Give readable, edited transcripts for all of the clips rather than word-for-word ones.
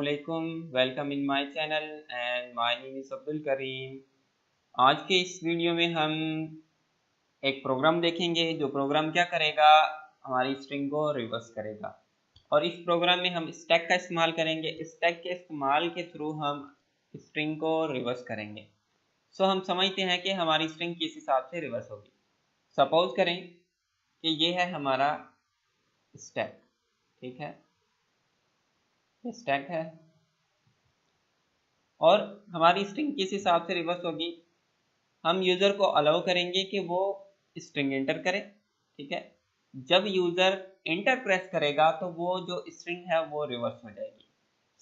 अस्सलामुअलैकुम, welcome in my channel and my name is Abdul Karim. आज के इस वीडियो में हम एक प्रोग्राम देखेंगे जो प्रोग्राम क्या करेगा, हमारी स्ट्रिंग को रिवर्स करेगा। और इस प्रोग्राम में हम स्टैक का इस्तेमाल करेंगे। स्टैक के इस्तेमाल के थ्रू हम स्ट्रिंग को रिवर्स करेंगे। सो हम समझते हैं कि हमारी स्ट्रिंग किस हिसाब से रिवर्स होगी। सपोज करें कि ये है हमारा स्टैक, ठीक है, ये स्टैक है और हमारी स्ट्रिंग किस हिसाब से रिवर्स होगी। हम यूज़र को अलाउ करेंगे कि वो स्ट्रिंग एंटर करे, ठीक है। जब यूज़र एंटर प्रेस करेगा तो वो जो स्ट्रिंग है वो रिवर्स हो जाएगी।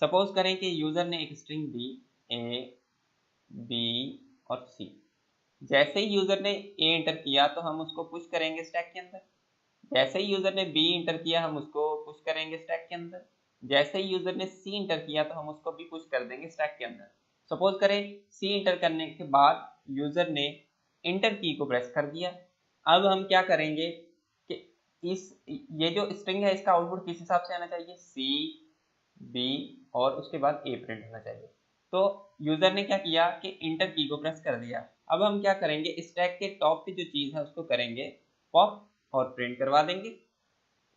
सपोज करें कि यूज़र ने एक स्ट्रिंग दी ए, बी और सी। जैसे ही यूज़र ने ए एंटर किया तो हम उसको पुश करेंगे स्टैक के अंदर। जैसे ही यूज़र ने बी एंटर किया हम उसको पुश करेंगे स्टैक के अंदर। जैसे ही यूज़र ने सी एंटर किया तो हम उसको भी पुश कर देंगे स्टैक के अंदर। सपोज करें सी एंटर करने के बाद यूज़र ने एंटर की को प्रेस कर दिया। अब हम क्या करेंगे कि ये जो स्ट्रिंग है इसका आउटपुट किस हिसाब से आना चाहिए, सी, बी और उसके बाद ए प्रिंट होना चाहिए। तो यूज़र ने क्या किया कि एंटर की को प्रेस कर दिया। अब हम क्या करेंगे, स्टैक के टॉप पे जो चीज़ है उसको करेंगे पॉप और प्रिंट करवा देंगे।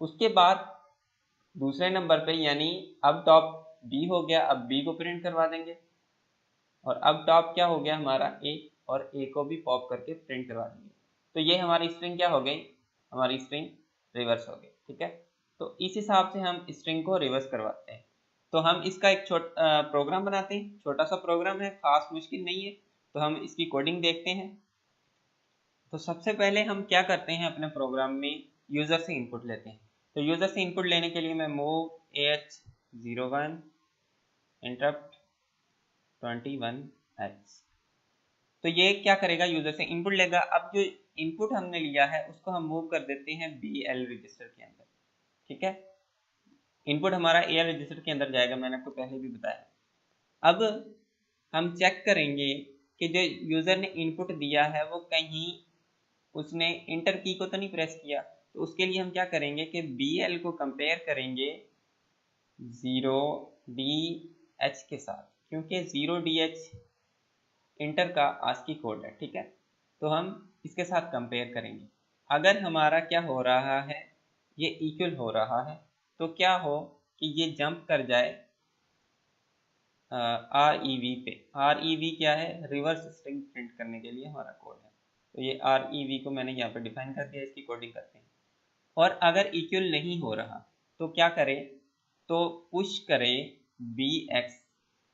उसके बाद दूसरे नंबर पे यानी अब टॉप बी हो गया, अब बी को प्रिंट करवा देंगे और अब टॉप क्या हो गया हमारा ए, और ए को भी पॉप करके प्रिंट करवा देंगे। तो ये हमारी स्ट्रिंग क्या हो गई, हमारी स्ट्रिंग रिवर्स हो गई, ठीक है। तो इस हिसाब से हम स्ट्रिंग को रिवर्स करवाते हैं। तो हम इसका एक प्रोग्राम बनाते हैं। छोटा सा प्रोग्राम है, खास मुश्किल नहीं है। तो हम इसकी कोडिंग देखते हैं। तो सबसे पहले हम क्या करते हैं, अपने प्रोग्राम में यूज़र से इनपुट लेते हैं। तो यूज़र से इनपुट लेने के लिए मैं मूव AH01 इंटरप्ट 21H। तो ये क्या करेगा, यूज़र से इनपुट लेगा। अब जो इनपुट हमने लिया है उसको हम मूव कर देते हैं BL रजिस्टर के अंदर, ठीक है। इनपुट हमारा AL रजिस्टर के अंदर जाएगा, मैंने आपको पहले भी बताया। अब हम चेक करेंगे कि जो यूज़र ने इनपुट दिया है वो कहीं उसने इंटर की को तो नहीं प्रेस किया। तो उसके लिए हम क्या करेंगे कि BL को कंपेयर करेंगे 0DH के साथ, क्योंकि 0DH इंटर का आस्की कोड है, ठीक है। तो हम इसके साथ कंपेयर करेंगे। अगर हमारा क्या हो रहा है, ये इक्वल हो रहा है, तो क्या हो कि ये जंप कर जाए REV पे। REV क्या है, रिवर्स स्ट्रिंग प्रिंट करने के लिए हमारा कोड है। तो ये REV को मैंने यहाँ पे डिफाइन कर दिया, इसकी कोडिंग करते हैं। और अगर इक्वल नहीं हो रहा तो क्या करें, तो पुश करें BX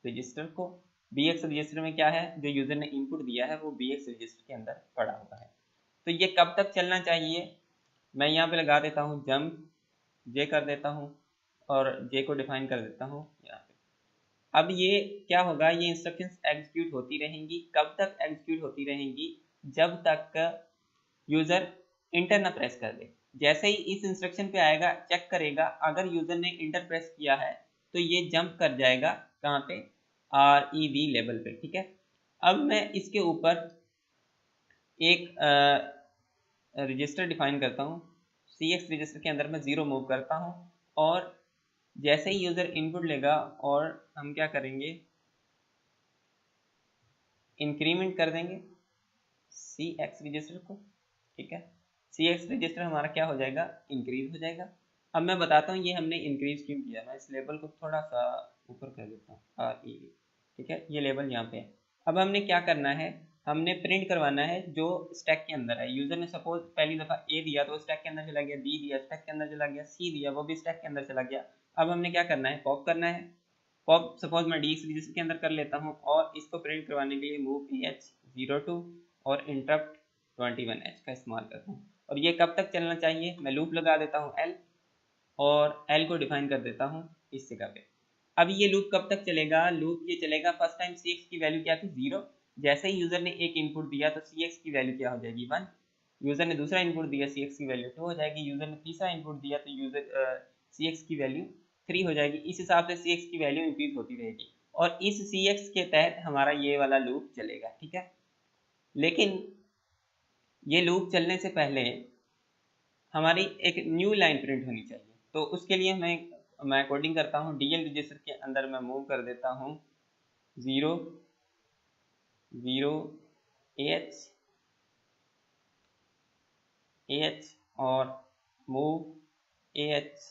रजिस्टर को। BX रजिस्टर में क्या है, जो यूज़र ने इनपुट दिया है वो BX रजिस्टर के अंदर पड़ा हुआ है। तो ये कब तक चलना चाहिए, मैं यहाँ पे लगा देता हूँ जंप J कर देता हूँ और J को डिफाइन कर देता हूँ यहाँ पे। अब ये क्या होगा, ये इंस्ट्रक्शंस एग्जीक्यूट होती रहेंगी। कब तक एग्जीक्यूट होती रहेंगी, जब तक यूज़र इंटर ना प्रेस कर दे। जैसे ही इस इंस्ट्रक्शन पे आएगा, चेक करेगा, अगर यूज़र ने इंटर प्रेस किया है तो ये जंप कर जाएगा कहाँ पे, REV लेवल पे, ठीक है। अब मैं इसके ऊपर एक रजिस्टर डिफाइन करता हूँ। CX रजिस्टर के अंदर मैं 0 मूव करता हूँ और जैसे ही यूज़र इनपुट लेगा और हम क्या करेंगे, इंक्रीमेंट कर देंगे CX रजिस्टर को, ठीक है। CX रजिस्टर हमारा क्या हो जाएगा, इंक्रीज हो जाएगा। अब मैं बताता हूँ ये हमने इंक्रीज क्यों किया। मैं इस लेवल को थोड़ा सा ऊपर कर देता हूँ, REV, ठीक है। ये लेवल यहाँ पे है। अब हमने क्या करना है, हमने प्रिंट करवाना है जो स्टैक के अंदर है। यूज़र ने सपोज पहली दफ़ा A दिया तो स्टैक के अंदर चला गया, B दिया स्टैक के अंदर चला गया, C दिया वो भी स्टैक के अंदर चला गया। अब हमने क्या करना है, पॉप करना है। पॉप सपोज मैं DX रजिस्टर के अंदर कर लेता हूँ और इसको प्रिंट करवाने के लिए मूव AH02 और इंटरप्ट 21H का इस्तेमाल करता हूँ। और ये कब तक चलना चाहिए, मैं लूप लगा देता हूँ L और L को डिफाइन कर देता हूँ इस जगह पे। अब ये लूप कब तक चलेगा, लूप ये चलेगा, फर्स्ट टाइम CX की वैल्यू क्या थी, 0। जैसे ही यूज़र ने एक इनपुट दिया तो CX की वैल्यू क्या हो जाएगी, 1। यूज़र ने दूसरा इनपुट दिया, CX की वैल्यू 2 हो जाएगी। यूज़र ने तीसरा इनपुट दिया तो CX की वैल्यू 3 हो जाएगी। इस हिसाब से CX की वैल्यू इंक्रीज होती रहेगी और इस CX के तहत हमारा ये वाला लूप चलेगा, ठीक है। लेकिन ये लूप चलने से पहले हमारी एक न्यू लाइन प्रिंट होनी चाहिए। तो उसके लिए हमें मैं कोडिंग करता हूँ, DL रजिस्टर के अंदर मैं मूव कर देता हूँ 0 0 AH और मूव AH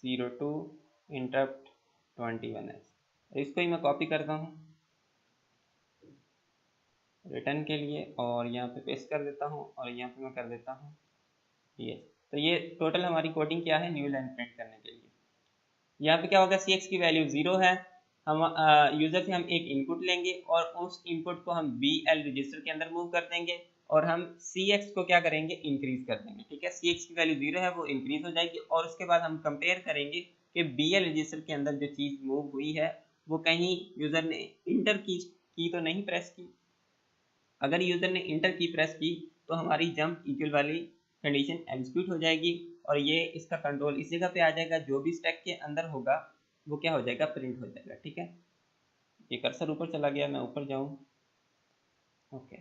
02 इंटरप्ट 21H। इसको ही मैं कॉपी करता हूँ रिटर्न के लिए और यहाँ पे पेस्ट कर देता हूँ और यहाँ पे मैं कर देता हूँ ये। तो ये टोटल हमारी कोडिंग क्या है न्यू लाइन प्रिंट करने के लिए। यहाँ पे क्या होगा, CX की वैल्यू 0 है, हम यूजर से हम एक इनपुट लेंगे और उस इनपुट को हम BL रजिस्टर के अंदर मूव कर देंगे और हम CX को क्या करेंगे, इंक्रीज कर देंगे। ठीक है, CX की वैल्यू 0 है वो इंक्रीज हो जाएगी और उसके बाद हम कंपेयर करेंगे कि BL रजिस्टर के अंदर जो चीज़ मूव हुई है वो कहीं यूजर ने इंटर की तो नहीं प्रेस की। अगर यूजर ने इंटर की प्रेस की तो हमारी जंप इक्वल वाली कंडीशन एग्जीक्यूट हो जाएगी और ये इसका कंट्रोल इस जगह पे आ जाएगा, जो भी स्टैक के अंदर होगा वो क्या हो जाएगा, प्रिंट हो जाएगा। ठीक है, ये कर्सर ऊपर चला गया, मैं ऊपर जाऊं। ओके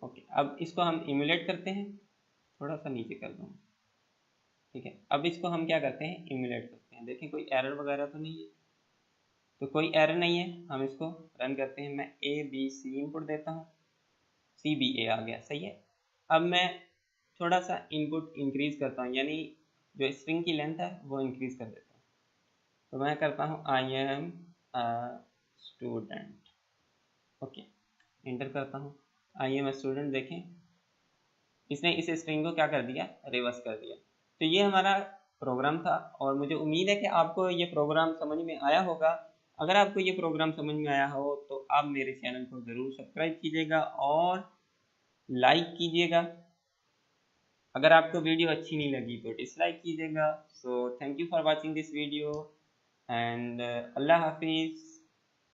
ओके, अब इसको हम इम्यूलेट करते हैं, थोड़ा सा नीचे कर दूँ। ठीक है, अब इसको हम क्या करते हैं, इम्यूलेट करते हैं। देखें कोई एरर वगैरह तो नहीं है, तो कोई एरर नहीं है, हम इसको रन करते हैं। मैं ABC इनपुट देता हूँ, CBA आ गया, सही है। अब मैं थोड़ा सा इनपुट इंक्रीज करता हूँ, यानी जो स्ट्रिंग की लेंथ है वो इंक्रीज कर देता हूँ। तो मैं करता हूँ I am a student। Okay, inter करता हूँ I am a student। देखें इसने इस स्ट्रिंग को क्या कर दिया, रिवर्स कर दिया। तो ये हमारा प्रोग्राम था और मुझे उम्मीद है कि आपको ये प्रोग्राम समझ में आया होगा। अगर आपको ये प्रोग्राम समझ में आया हो तो आप मेरे चैनल को ज़रूर सब्सक्राइब कीजिएगा और लाइक कीजिएगा। अगर आपको वीडियो अच्छी नहीं लगी तो डिसलाइक कीजिएगा। So thank you for watching this video and अल्लाह हाफिज़।